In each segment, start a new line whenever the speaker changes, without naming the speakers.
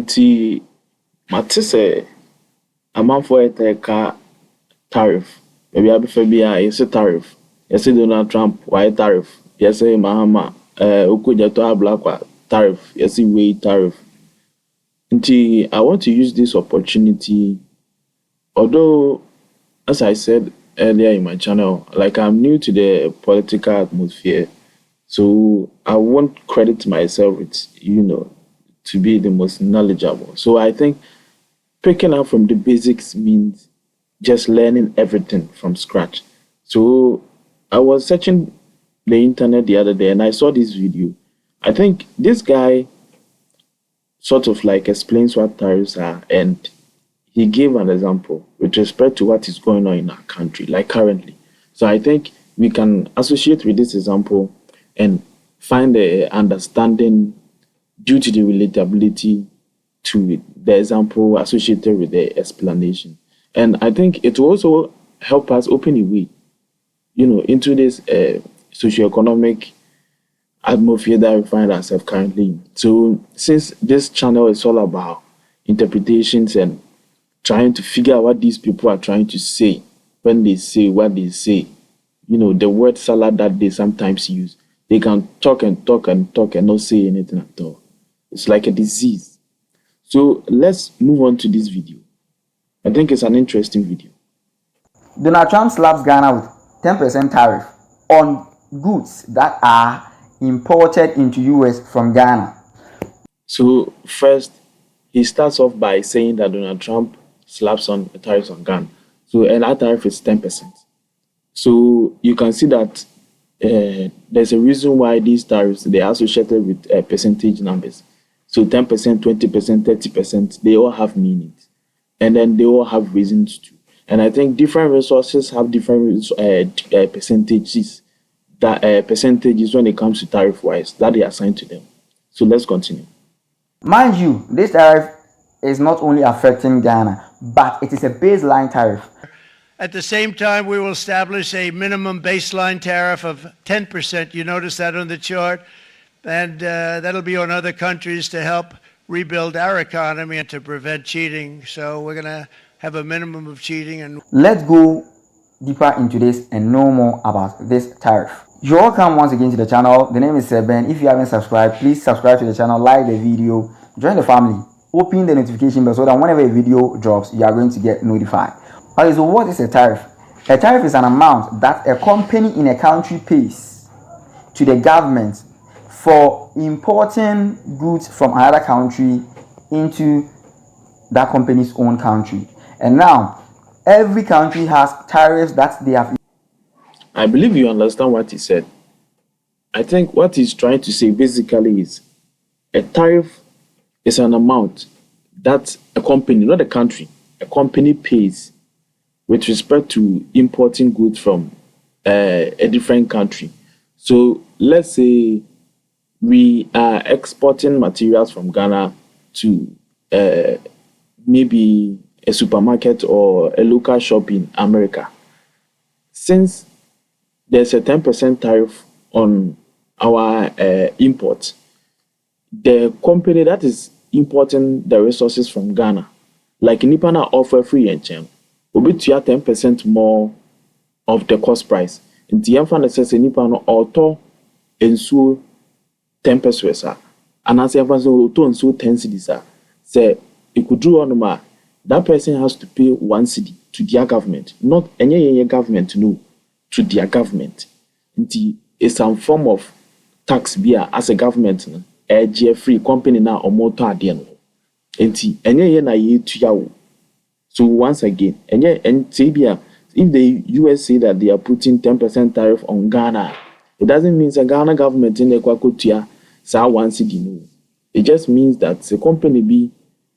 Nti mate say amanfo eteka tariff. Maybe abefa bia yes tariff. Yes Donald Trump why tariff. Yes Mahama Okujato Ablakwa tariff. Yes way tariff. Nti I want to use this opportunity, although as I said earlier in my channel, like I'm new to the political atmosphere, so I won't credit myself with, to be the most knowledgeable. So I think picking up from the basics means just learning everything from scratch. So I was searching the internet the other day and I saw this video. I think this guy sort of like explains what tariffs are, and he gave an example with respect to what is going on in our country, like currently. So I think we can associate with this example and find a understanding due to the relatability to the example associated with the explanation. And I think it will also help us open a way, into this socioeconomic atmosphere that we find ourselves currently in. So since this channel is all about interpretations and trying to figure out what these people are trying to say when they say what they say, the word salad that they sometimes use, they can talk and talk and talk and not say anything at all. It's like a disease. So let's move on to this video. I think it's an interesting video.
Donald Trump slaps Ghana with 10% tariff on goods that are imported into US from Ghana.
So first, he starts off by saying that Donald Trump slaps on tariffs on Ghana. So and that tariff is 10%. So you can see that there's a reason why these tariffs, they are associated with percentage numbers. So 10%, 20%, 30%, they all have meanings. And then they all have reasons too. And I think different resources have different percentages when it comes to tariff wise that they assign to them. So let's continue.
Mind you, this tariff is not only affecting Ghana, but it is a baseline tariff.
At the same time, we will establish a minimum baseline tariff of 10%. You notice that on the chart. And that'll be on other countries to help rebuild our economy and to prevent cheating. So we're going to have a minimum of cheating. And
let's go deeper into this and know more about this tariff. You're welcome once again to the channel. The name is Ben. If you haven't subscribed, please subscribe to the channel, like the video, join the family, open the notification bell so that whenever a video drops, you are going to get notified. Okay, so what is a tariff? A tariff is an amount that a company in a country pays to the government for importing goods from another country into that company's own country. And now, every country has tariffs that they have.
I believe you understand what he said. I think what he's trying to say basically is a tariff is an amount that a company, not a country, a company pays with respect to importing goods from a different country. So let's say we are exporting materials from Ghana to maybe a supermarket or a local shop in America. Since there's a 10% tariff on our imports, the company that is importing the resources from Ghana, like Nipana offer free and chain, will be to 10% more of the cost price. In the end, says Nipana auto and so 10 pesos, and as everyone so 10 cedis, say it could do on that person has to pay 1 cedi to their government, not any government, no, to their government. It's some form of tax beer as a government, a free company now or more to adeno. Any na ye to yaw. So once again, and if the US say that they are putting 10% tariff on Ghana, it doesn't mean the Ghana government in the Kwakutia sa 1 cedi no. It just means that the company be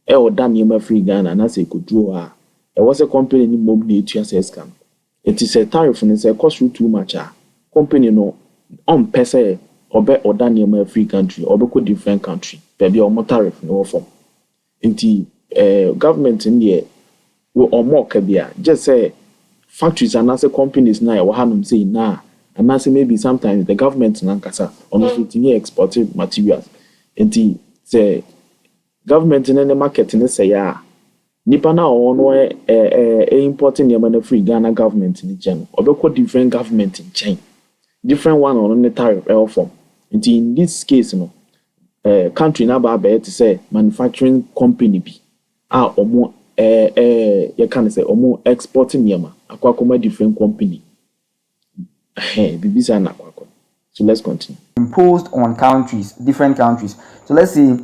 or damn free Ghana and as a could draw. It was a company in mobile to scam. It is a tariff and it's a cost too much. Company no on pesa or be or damn free country or be different country. Baby or more tariff no form. Inti government in the or more kabia. Just say factories and as a companies now or hanum say nah. And as maybe sometimes the government in Ankasa on exported materials. Inti say government in the market in the say ya nipa na ono importing the free Ghana government in general or different government in chain different one on the tariff form. In this case country na ba to say manufacturing company bi omo you can say omo exporting yama akwa different company bibisa na akwa. So let's continue.
Imposed on countries, different countries. So let's see,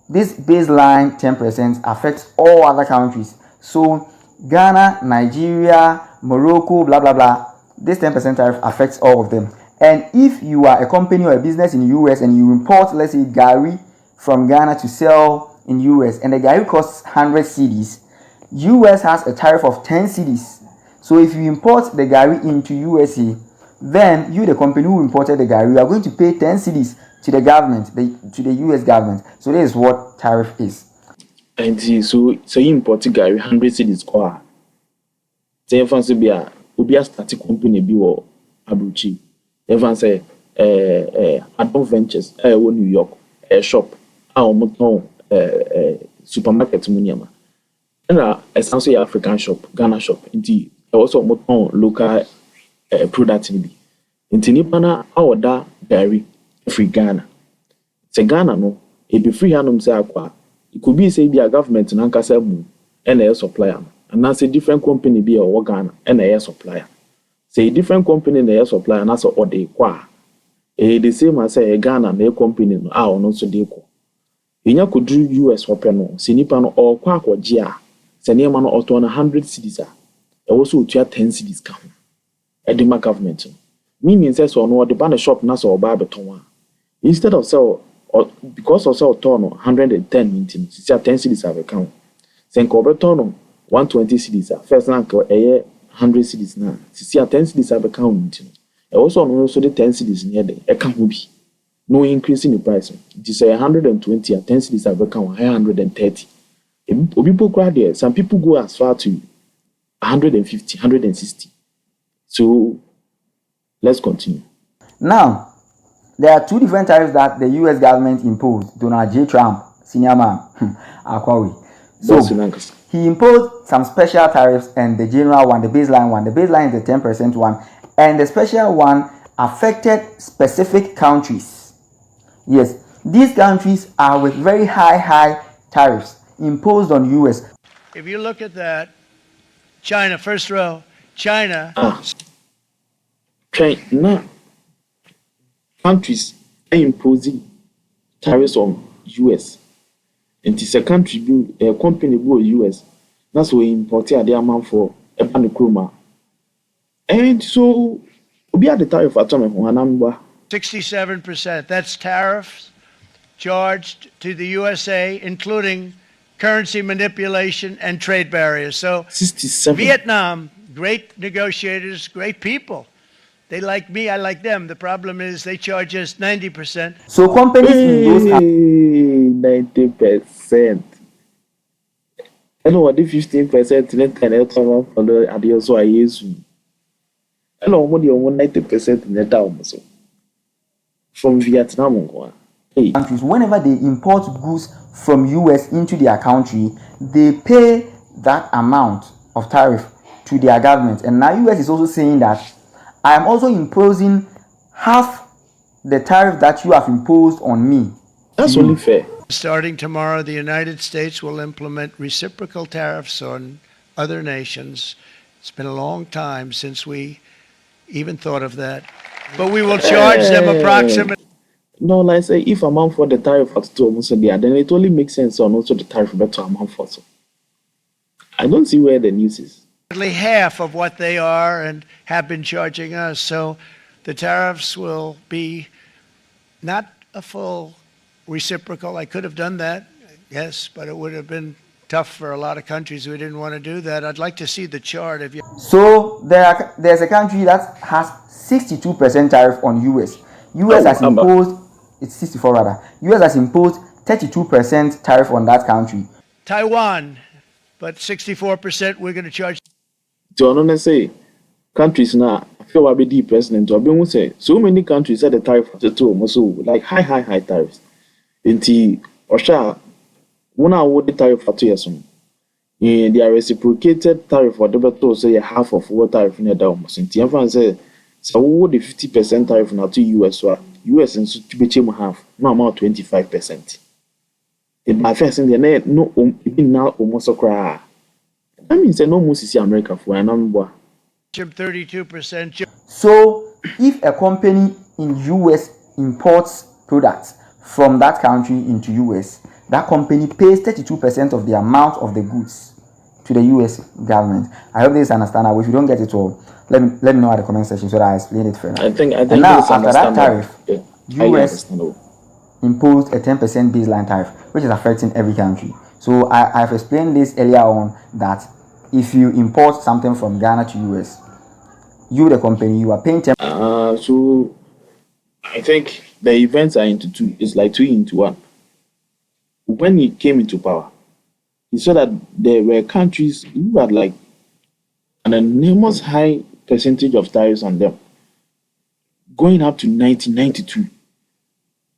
this baseline 10% affects all other countries. So Ghana, Nigeria, Morocco, blah blah blah. This 10% tariff affects all of them. And if you are a company or a business in the US and you import, let's say, Gary from Ghana to sell in US, and the Gary costs 100 cedis, US has a tariff of 10 cedis. So if you import the Gary into USA, then you, the company who imported the Gary, you are going to pay 10 cedis to the government, to the US government. So this is what tariff is.
And so you import Gary 100 cedis kwa. Say if fancy be a starting company be or Abuchi. If say Adult Ventures New York shop supermarket munyama. And essentially African shop, Ghana shop. Indeed, also local product ni bi nti nipa na awoda Gary free Ghana se Ghana no e be free hanom se akwa it could be say be a government na nkasa mu na a supplier and na say different company be a Ghana na a supplier say different company na a supplier na so ode kwa the same as say Ghana na a company no a ono so de ko enya kodru US open no se nipa no okwa akwaje a se ne ma no oto na 100 cedis a e wo so otua 10 cedis ka ho edema government meaning says so no the ban shop na so buy beton instead of sell or because of sell turn 110 mintin see 10 cedis have account sen ko beton 120 cedis first rank 100 cedis na see 10 cedis have account mintin e also no so the 10 cedis near the account ho bi no increase in the price it is 120 10 cedis have account 130 people crowd there some people go as far to 150 160. So let's continue.
Now, there are two different tariffs that the US government imposed. Donald J. Trump, senior man, Akwawi. So he imposed some special tariffs and the general one, the baseline one. The baseline is the 10% one, and the special one affected specific countries. Yes, these countries are with very high tariffs imposed on US.
If you look at that, China, first row, China.
China countries are imposing tariffs on US. And it's a country, a company go US. That's why import the amount for a panicroma. And so we are the tariff at
67%. That's tariffs charged to the USA, including currency manipulation and trade barriers. So
67.
Vietnam, great negotiators, great people. They like me, I like them. The problem is they charge us 90%.
So companies in those
90%. And what if 15% net and for the adios so I use. And only 90% net down so from Vietnam.
Countries, whenever they import goods from US into their country, they pay that amount of tariff to their government. And now US is also saying that I am also imposing half the tariff that you have imposed on me.
That's only fair.
Starting tomorrow, the United States will implement reciprocal tariffs on other nations. It's been a long time since we even thought of that. But we will charge them approximately.
No, like say if amount for the tariff at 2 almost there, then it only makes sense on also the tariff better amount for so. I don't see where the news is.
Half of what they are and have been charging us. So the tariffs will be not a full reciprocal. I could have done that, yes, but it would have been tough for a lot of countries who didn't want to do that. I'd like to see the chart. If you
So there's a country that has 62% tariff on US. US has imposed, it's 64 rather. US has imposed 32% tariff on that country.
Taiwan, but 64% we're going to charge.
To honor say countries now I feel I be the president or be say so many countries had the tariff at 2 almost so like high tariffs. Inti Osha When I would the tariff for 2 years, they are reciprocated tariff for the better say half of what tariff in the down. Since everyone say, so what the 50% tariff now to US, so US and to be half, no amount 25%. In my first in the no, even now almost a cry. That means no most is America for a number.
32%.
So if a company in US imports products from that country into US, that company pays 32% of the amount of the goods to the US government. I hope this is understandable. If you don't get it all, let me know at the comment section so that I explain it further.
I think
and now
this
after that tariff, US
understandable.
imposed a 10% baseline tariff, which is affecting every country. So I've explained this earlier on that if you import something from Ghana to US, you the company, you are paying 10%.
So I think the events are into two. It's like 2 into 1. When he came into power, he saw that there were countries who had like an enormous high percentage of tariffs on them, going up to 1992.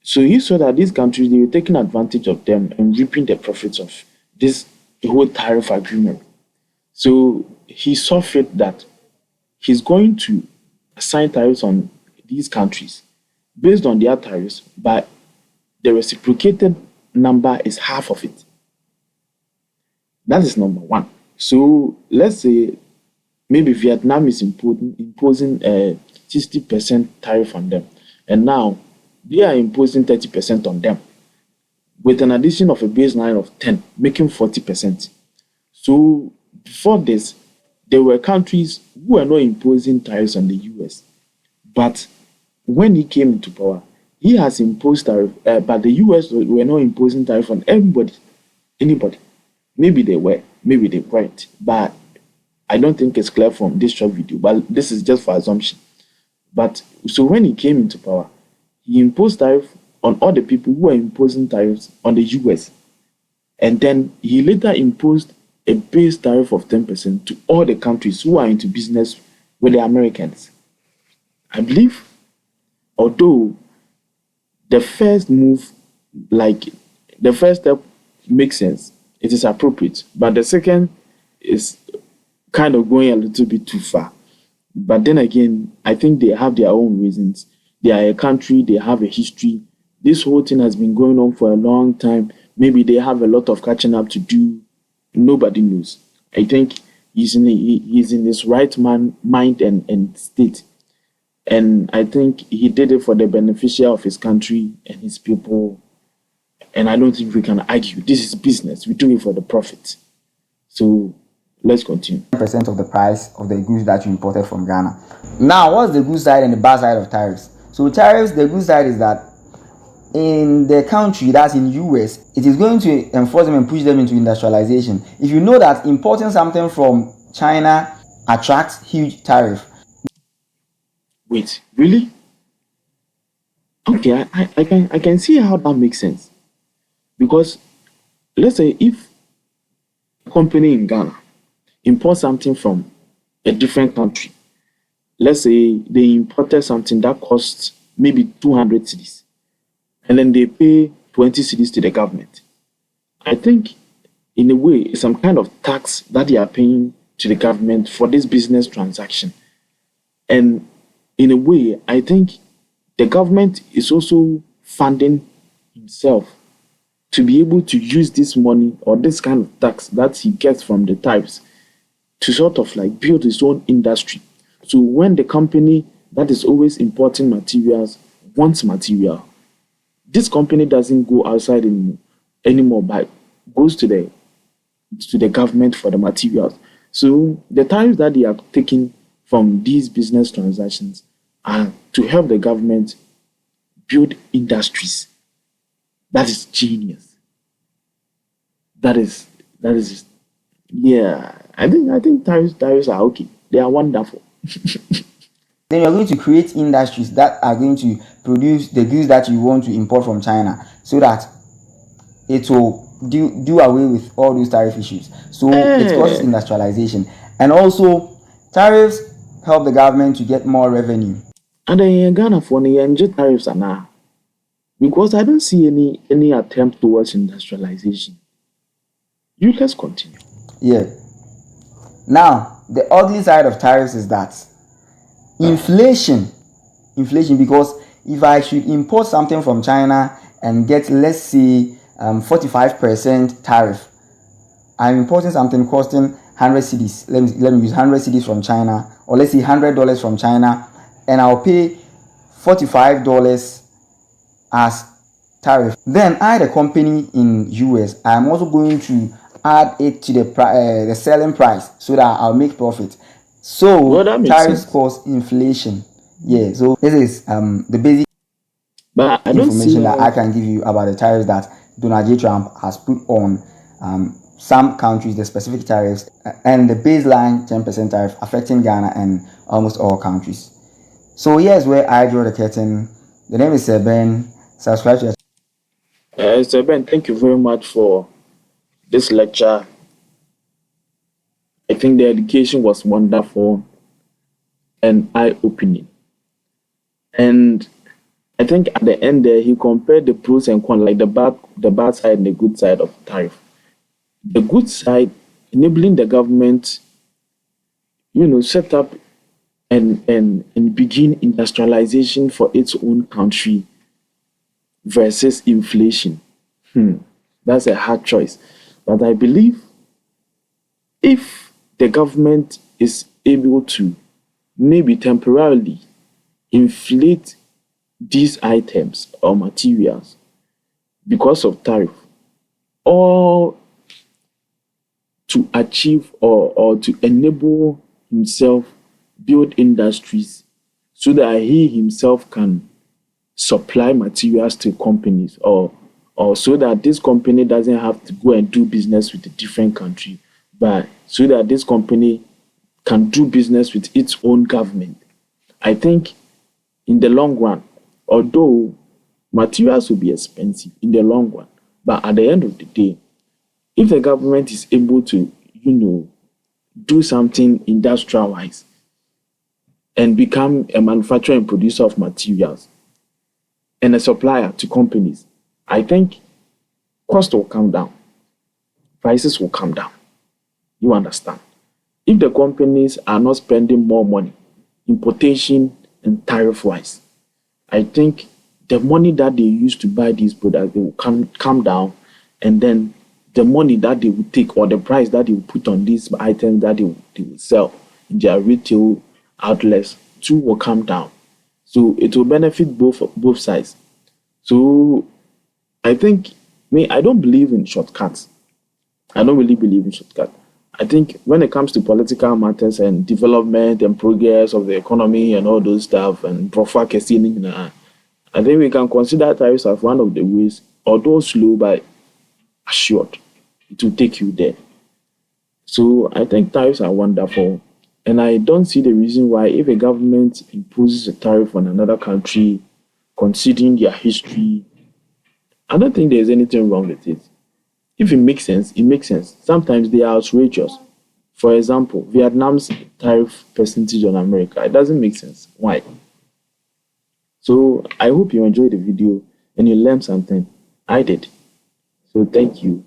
So he saw that these countries, they were taking advantage of them and reaping the profits of this whole tariff agreement. So he saw fit that he's going to assign tariffs on these countries based on their tariffs, but the reciprocated number is half of it. That is number one. So let's say maybe Vietnam is imposing a 60% tariff on them, and now they are imposing 30% on them, with an addition of a baseline of 10, making 40%. So before this, there were countries who were not imposing tariffs on the US, but when he came into power, he has imposed tariff, but the US were not imposing tariff on anybody. Maybe they were, maybe they weren't, but I don't think it's clear from this short video, but this is just for assumption. But so when he came into power, he imposed tariff on all the people who were imposing tariffs on the US. And then he later imposed a base tariff of 10% to all the countries who are into business with the Americans. I believe, although the first move, like the first step makes sense, it is appropriate, but the second is kind of going a little bit too far. But then again, I think they have their own reasons. They are a country, they have a history. This whole thing has been going on for a long time. Maybe they have a lot of catching up to do. Nobody knows. I think he's in his right mind and state. And I think he did it for the beneficiary of his country and his people. And I don't think we can argue. This is business. We do it for the profit. So let's continue.
10% of the price of the goods that you imported from Ghana. Now, what's the good side and the bad side of tariffs? So tariffs, the good side is that in the country, that's in US, it is going to enforce them and push them into industrialization. If you know that importing something from China attracts huge tariff.
Wait, really? Okay, I can see how that makes sense. Because let's say if a company in Ghana imports something from a different country, let's say they imported something that costs maybe 200 cedis, and then they pay 20 cedis to the government. I think in a way it's some kind of tax that they are paying to the government for this business transaction. And in a way, I think the government is also funding himself to be able to use this money or this kind of tax that he gets from the tariffs to sort of like build his own industry. So when the company that is always importing materials wants material, this company doesn't go outside anymore, but goes to the government for the materials. So the tariffs that they are taking from these business transactions are to help the government build industries. That is genius. That is yeah. I think tariffs are okay. They are wonderful.
Then you're going to create industries that are going to produce the goods that you want to import from China, so that it will do away with all those tariff issues. So it causes industrialization, and also tariffs help the government to get more revenue.
And then in Ghana for the tariffs are now, because I don't see any attempt towards industrialization. Let's continue.
Yeah. Now, the ugly side of tariffs is that inflation, because if I should import something from China and get, let's say, 45% tariff, I'm importing something costing 100 cedis. Let me use 100 cedis from China, or let's say $100 from China, and I'll pay $45 as tariff. Then I, the company in US, I'm also going to add it to the selling price so that I'll make profit. So
Well, that makes
tariffs
sense.
cause inflation. Yeah. So this is the basic
But I don't see
information that I
how.
can give you about the tariffs that Donald J. Trump has put on some countries, the specific tariffs, and the baseline 10% tariff affecting Ghana and almost all countries. So here's where I draw the curtain. The name is Ben. Subscribe to the
So Ben, thank you very much for this lecture. I think the education was wonderful and eye-opening. And I think at the end there, he compared the pros and cons, like the bad side and the good side of tariff. The good side, enabling the government, set up and begin industrialization for its own country versus inflation. That's a hard choice. But I believe if the government is able to maybe temporarily inflate these items or materials because of tariff, or to achieve or to enable himself build industries so that he himself can supply materials to companies, or so that this company doesn't have to go and do business with a different country, but so that this company can do business with its own government. I think in the long run, although materials will be expensive in the long run, but at the end of the day, if the government is able to, do something industrial wise and become a manufacturer and producer of materials and a supplier to companies, I think cost will come down, prices will come down. You understand? If the companies are not spending more money, importation and tariff wise, I think the money that they use to buy these products, they will come down, and then the money that they will take or the price that they will put on these items that they will sell in their retail outlets too will come down. So it will benefit both sides. So I think, I don't believe in shortcuts. I don't really believe in shortcuts. I think when it comes to political matters and development and progress of the economy and all those stuff and profit, I think we can consider tariffs as one of the ways, although slow but assured, it will take you there. So I think tariffs are wonderful. And I don't see the reason why, if a government imposes a tariff on another country, considering their history, I don't think there's anything wrong with it. If it makes sense, it makes sense. Sometimes they are outrageous. For example, Vietnam's tariff percentage on America, it doesn't make sense. Why? So I hope you enjoyed the video and you learned something. I did. So thank you.